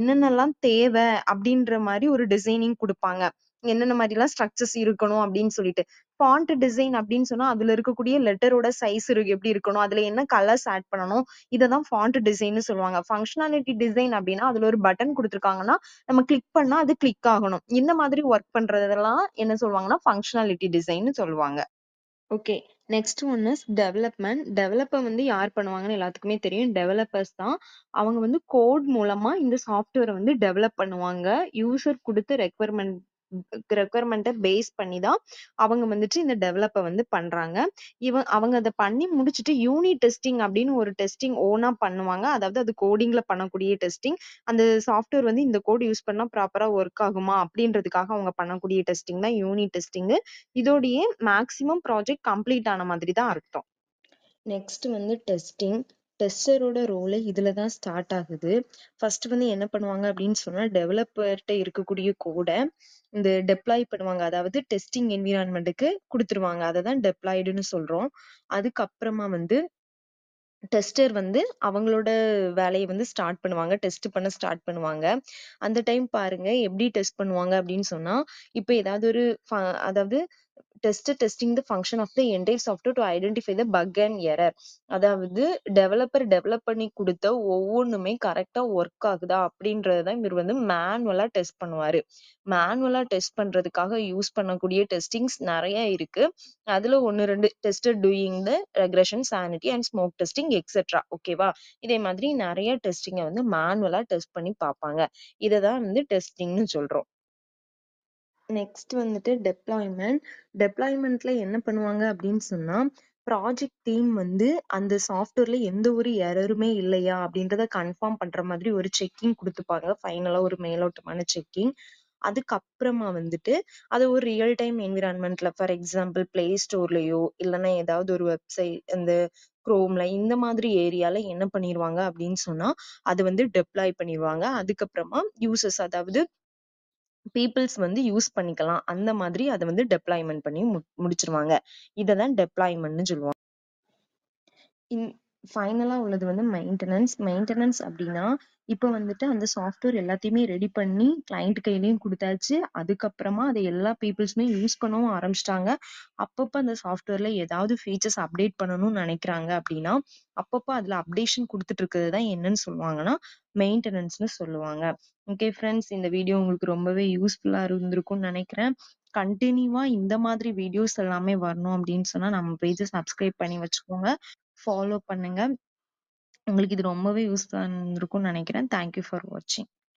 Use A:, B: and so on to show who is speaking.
A: என்னென்னலாம் தேவை அப்படின்ற மாரி ஒரு டிசைனிங் குடுப்பாங்க. என்னென்ன மாரிலாம் ஸ்ட்ரக்சர்ஸ் இருக்கணும் அப்படின்னு சொல்லிட்டு. ஃபாண்ட் டிசைன் அப்படின்னு சொன்னா, அதுல இருக்கக்கூடிய லெட்டரோட சைஸ் எப்படி இருக்கணும்? அதுல என்ன கலர்ஸ் ஆட் பண்ணணும்? இததான் ஃபாண்ட் டிசைன்னு சொல்லுவாங்க. ஃபங்ஷனாலிட்டி டிசைன் அப்படின்னா, அதுல ஒரு பட்டன் குடுத்துருக்காங்கன்னா, நம்ம கிளிக் பண்ணா அது கிளிக் ஆகணும். இந்த மாதிரி ஒர்க் பண்றதெல்லாம் என்ன சொல்லுவாங்கன்னா, ஃபங்ஷனாலிட்டி டிசைன்னு சொல்லுவாங்க. Okay. Next one is development. Developer யார் பண்ணுவாங்கன்னு எல்லாத்துக்குமே தெரியும். டெவலப்பர்ஸ் தான். அவங்க கோட் மூலமா இந்த சாஃப்ட்வேர டெவலப் பண்ணுவாங்க. யூசர் குடுத்த ரெக்வயர்மென்ட்ட பேஸ் பண்ணி தான் அவங்க இந்த டெவலப்ப பண்றாங்க. அவங்க அத பண்ணி முடிச்சுட்டு யூனிட் டெஸ்டிங் அப்படின்னு ஒரு டெஸ்டிங் ஓனா பண்ணுவாங்க. அதாவது அது கோடிங்ல பண்ணக்கூடிய டெஸ்டிங். அந்த சாஃப்ட்வேர் இந்த கோட் யூஸ் பண்ணா ப்ராப்பரா ஒர்க் ஆகுமா? அப்படின்றதுக்காக அவங்க பண்ணக்கூடிய டெஸ்டிங் தான் யூனிட் டெஸ்டிங். இதோடயே மேக்ஸிமம் ப்ராஜெக்ட் கம்ப்ளீட் ஆன மாதிரி தான் அர்த்தம். Next testing. டெஸ்டரோட ரோல் இதுல தான் ஸ்டார்ட் ஆகுது. ஃபர்ஸ்ட் என்ன பண்ணுவாங்க அப்படின்னு சொன்னா, டெவலப்பர்ட்ட இருக்கக்கூடிய கோட டெப்ளாய் பண்ணுவாங்க. அதாவது டெஸ்டிங் என்விரான்மென்ட்க்கு குடுத்துருவாங்க. அததான் டெப்ளாய்டுன்னு சொல்றோம். அதுக்கப்புறமா டெஸ்டர் அவங்களோட வேலைய ஸ்டார்ட் பண்ணுவாங்க. டெஸ்ட் பண்ண ஸ்டார்ட் பண்ணுவாங்க. அந்த டைம் பாருங்க எப்படி டெஸ்ட் பண்ணுவாங்க அப்படின்னு சொன்னா, இப்ப ஏதாவது ஒரு அதாவது testing the function of the entire software to identify the bug and error. அதாவது டெவலப்பர் டெவலப் பண்ணி குடுத்த ஒவ்வொன்னுமே கரெக்ட்டா ஒர்க் ஆகுதா அப்படின்றத இவர் மேனுவலா டெஸ்ட் பண்ணுவாரு. மேனுவலா டெஸ்ட் பண்றதுக்காக யூஸ் பண்ணக்கூடிய டெஸ்டிங்ஸ் நெறைய இருக்கு. அதுல 1, 2 tester doing the regression, sanity and smoke testing etcetera. ஓகேவா? இதே மாதிரி நெறைய டெஸ்டிங்க மேனுவலா டெஸ்ட் பண்ணி பார்ப்பாங்க. இததான் டெஸ்டிங்ன்னு சொல்றோம். நெக்ஸ்ட் டெப்ளாய்மென்ட். டெப்ளாய்மென்ட்ல என்ன பண்ணுவாங்க அப்படின்னு சொன்னா, ப்ராஜெக்ட் டீம் அந்த சாஃப்ட்வேர்ல எந்த ஒரு எரருமே இல்லையா அப்படின்றத கன்ஃபார்ம் பண்ற மாதிரி ஒரு செக்கிங் குடுத்துப்பாங்க. ஃபைனலா ஒரு மேலோட்டமான செக்கிங். அதுக்கப்புறமா அத ஒரு ரியல் டைம் என்விரான்மென்ட்ல ஃபார் எக்ஸாம்பிள் பிளே ஸ்டோர்லயோ இல்லன்னா ஏதாவது ஒரு வெப்சைட் இந்த குரோம்ல இந்த மாதிரி ஏரியால என்ன பண்ணிருவாங்க அப்படின்னு சொன்னா, அது டெப்ளாய் பண்ணிருவாங்க. அதுக்கப்புறமா யூசர்ஸ் அதாவது பீப்பிள்ஸ் யூஸ் பண்ணிக்கலாம். அந்த மாதிரி அத டெப்ளாய்மென்ட் பண்ணி முடிச்சிருவாங்க. இததான் டெப்ளாய்மென்ட்ன்னு சொல்லுவாங்க. இன் ஃபைனலா உள்ளது மெயின்டனன்ஸ். மெயின்டனன்ஸ் அப்படின்னா, இப்ப அந்த சாஃப்ட்வேர் எல்லாத்தையுமே ரெடி பண்ணி கிளையண்ட் கையிலயும் குடுத்தாச்சு. அதுக்கப்புறமா அத எல்லா பீப்பிள்ஸுமே யூஸ் பண்ணவும் ஆரம்பிச்சுட்டாங்க. அப்பப்ப அந்த சாஃப்ட்வேர்ல ஏதாவது ஃபீச்சர்ஸ் அப்டேட் பண்ணணும்னு நெனைக்கிறாங்க அப்படின்னா, அப்பப்ப அதுல அப்டேஷன் குடுத்துட்டு இருக்கிறது தான் என்னன்னு சொல்லுவாங்கன்னா, மெயின்டனன்ஸ்ன்னு சொல்லுவாங்க. ஓகே ஃப்ரெண்ட்ஸ், இந்த வீடியோ உங்களுக்கு ரொம்பவே யூஸ்ஃபுல்லா இருந்திருக்கும்னு நெனைக்கிறேன். கன்டினியூவா இந்த மாதிரி வீடியோஸ் எல்லாமே வரணும் அப்படின்னு சொன்னா நம்ம பேஜ சப்ஸ்கிரைப் பண்ணி வச்சுக்கோங்க. ஃபாலோ பண்ணுங்க. உங்களுக்கு இது ரொம்பவே யூஸ்ஃபுல்லா இருந்திருக்கும்னு நெனைக்கிறேன். தேங்க் யூ ஃபார் வாட்சிங்.